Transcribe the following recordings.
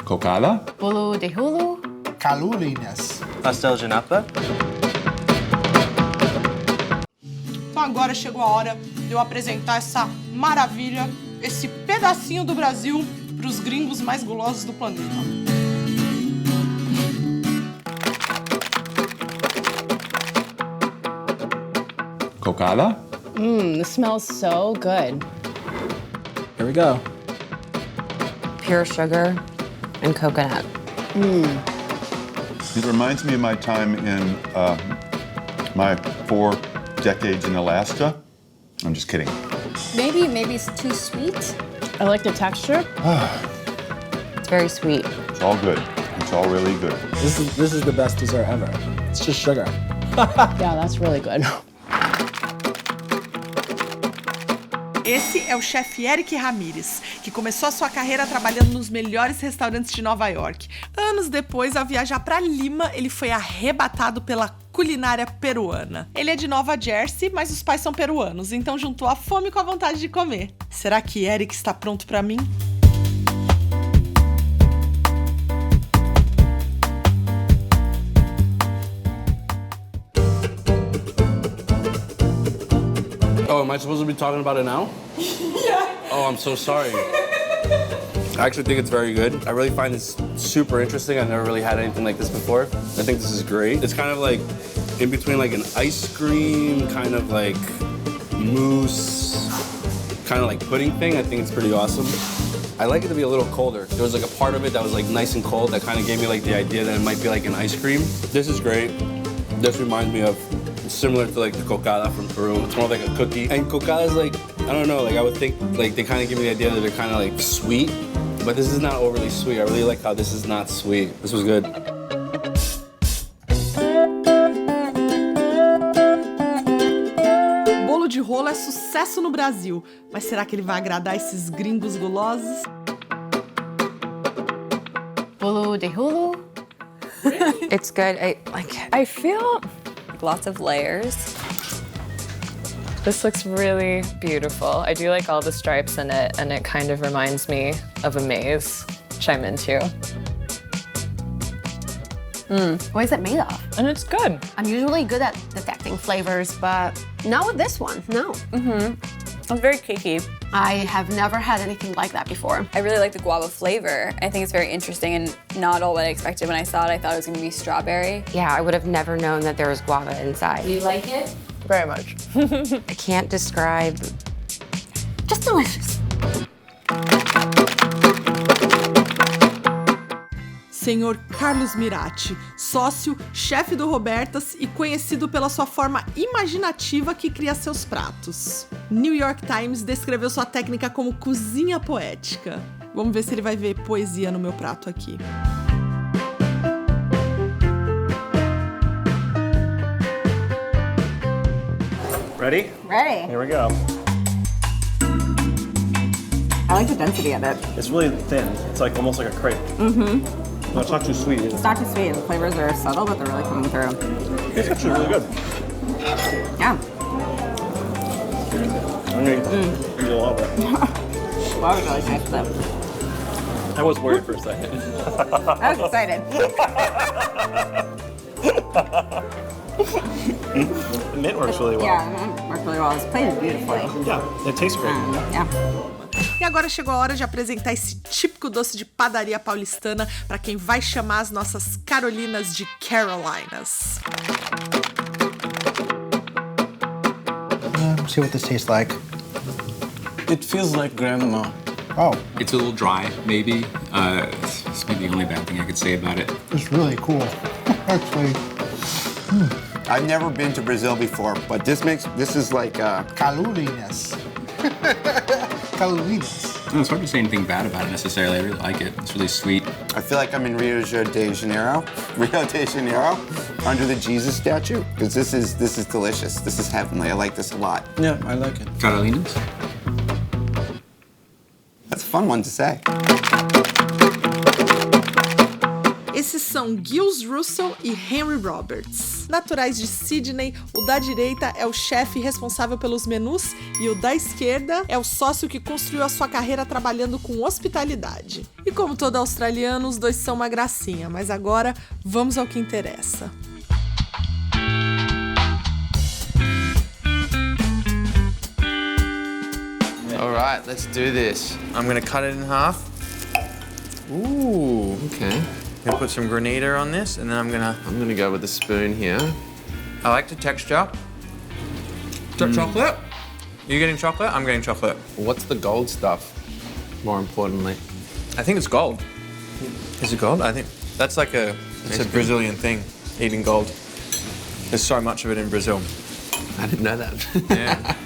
Cocada. Bolo de Hulu. Carolinas. Pastel de nata. Então agora chegou a hora de eu apresentar essa maravilha, esse pedacinho do Brasil para os gringos mais gulosos do planeta. Cocada. This smells so good. Here we go. Pure sugar and coconut. It reminds me of my time in my 4 decades in Alaska. I'm just kidding. Maybe it's too sweet. I like the texture. It's very sweet. It's all good. It's all really good. This is the best dessert ever. It's just sugar. Yeah, that's really good. Esse é o chefe Eric Ramírez, que começou a sua carreira trabalhando nos melhores restaurantes de Nova York. Anos depois, ao viajar para Lima, ele foi arrebatado pela culinária peruana. Ele é de Nova Jersey, mas os pais são peruanos, então juntou a fome com a vontade de comer. Será que Eric está pronto para mim? Oh, am I supposed to be talking about it now? Yeah. Oh, I'm so sorry. I actually think it's very good. I really find this super interesting. I've never really had anything like this before. I think this is great. It's kind of like in between like an ice cream, kind of like mousse, kind of like pudding thing. I think it's pretty awesome. I like it to be a little colder. There was like a part of it that was like nice and cold that kind of gave me like the idea that it might be like an ice cream. This is great. This reminds me of similar to like the cocada from Peru. It's more like a cookie. And cocada is like, I don't know, like I would think like they kind of give me the idea that they're kind of like sweet, but this is not overly sweet. I really like how this is not sweet. This was good. Bolo de rolo é sucesso no Brasil, mas será que ele vai agradar esses gringos gulosos? Bolo de Hulu. It's good. I feel Lots of layers. This looks really beautiful. I do like all the stripes in it, and it kind of reminds me of a maze, which I'm into. What is it made of? And it's good. I'm usually good at detecting flavors, but not with this one, no. It's very cakey. I have never had anything like that before. I really like the guava flavor. I think it's very interesting and not all what I expected when I saw it. I thought it was going to be strawberry. Yeah, I would have never known that there was guava inside. You like it? Very much. I can't describe. Just delicious. Senhor Carlos Mirati, sócio, chefe do Robertas e conhecido pela sua forma imaginativa que cria seus pratos. New York Times descreveu sua técnica como cozinha poética. Vamos ver se ele vai ver poesia no meu prato aqui. Ready? Ready. Here we go. I like the density of it. It's really thin. It's like almost like a crepe. No, it's not too sweet either. It's not too sweet. The flavors are subtle, but they're really coming through. It's actually really good. Yeah. I mean, you love it. Well, I was really nice with it. I was worried for a second. I was excited. The mint works really well. Yeah, it worked really well. It's plated beautifully. Yeah, it tastes great. Yeah. E agora chegou a hora de apresentar esse típico doce de padaria paulistana para quem vai chamar as nossas Carolinas de Carolinas. See what this tastes like. It feels like grandma. Oh, It's a little dry, maybe. This may be the only bad thing I could say about it. it's really cool. Actually, I've never been to Brazil before, but this is like Carolinas. Carolinas. No, it's hard to say anything bad about it necessarily. I really like it. It's really sweet. I feel like I'm in Rio de Janeiro, under the Jesus statue, because this is delicious. This is heavenly. I like this a lot. Yeah, I like it. Carolinas? That's a fun one to say. Esses são Gilles Russell e Henry Roberts. Naturais de Sydney, o da direita é o chefe responsável pelos menus e o da esquerda é o sócio que construiu a sua carreira trabalhando com hospitalidade. E como todo australiano, os dois são uma gracinha, mas agora vamos ao que interessa. All right, let's do this. I'm gonna cut it in half. Ooh. Okay. I'm gonna put some granita on this, and then I'm gonna go with a spoon here. I like the texture. Chocolate? You getting chocolate? I'm getting chocolate. What's the gold stuff, more importantly? I think it's gold. Is it gold? I think that's like it's a Brazilian thing, eating gold. There's so much of it in Brazil. I didn't know that. Yeah.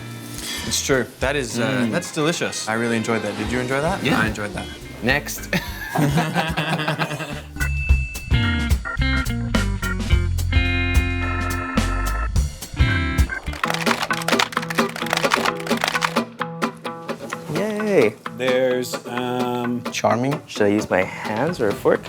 It's true. That is, that's delicious. I really enjoyed that. Did you enjoy that? Yeah. I enjoyed that. Next. Yay. There's, Charming. should I use my hands or a fork?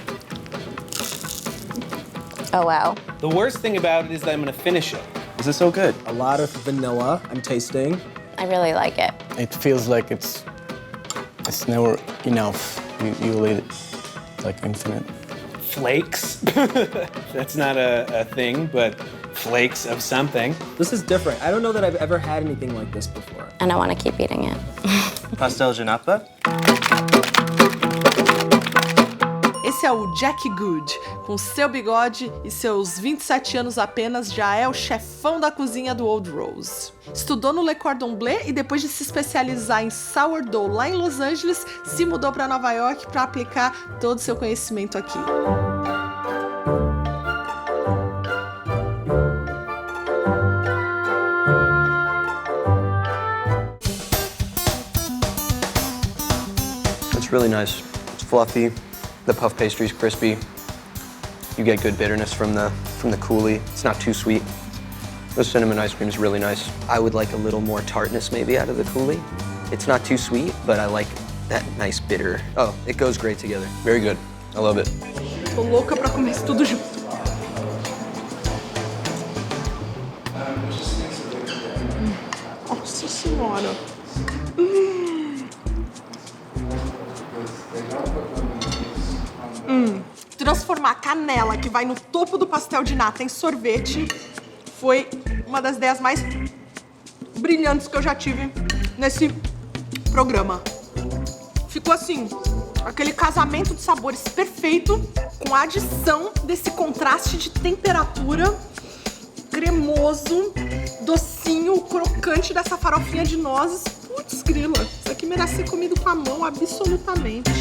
Oh, wow. The worst thing about it is that I'm gonna finish it. This is so good. A lot of vanilla I'm tasting. I really like it. It feels like it's never enough. You eat it. It's like infinite. Flakes. That's not a thing, but flakes of something. This is different. I don't know that I've ever had anything like this before. And I want to keep eating it. Pastel de nata. Esse é o Jack Good. Com seu bigode e seus 27 anos apenas, já é o chefão da cozinha do Old Rose. Estudou no Le Cordon Bleu e depois de se especializar em sourdough lá em Los Angeles, se mudou para Nova York para aplicar todo o seu conhecimento aqui. It's really nice. It's fluffy. The puff pastry's crispy. You get good bitterness from the coulis. It's not too sweet. The cinnamon ice cream is really nice. I would like a little more tartness maybe out of the coulis. It's not too sweet, but I like that nice bitter. Oh, it goes great together. Very good. I love it. Tô louca pra comer isso tudo junto. Nossa senhora. Transformar a canela que vai no topo do pastel de nata em sorvete foi uma das ideias mais brilhantes que eu já tive nesse programa. Ficou assim, aquele casamento de sabores perfeito, com a adição desse contraste de temperatura, cremoso, docinho, crocante dessa farofinha de nozes. Putz, grila, isso aqui merece ser comido com a mão absolutamente.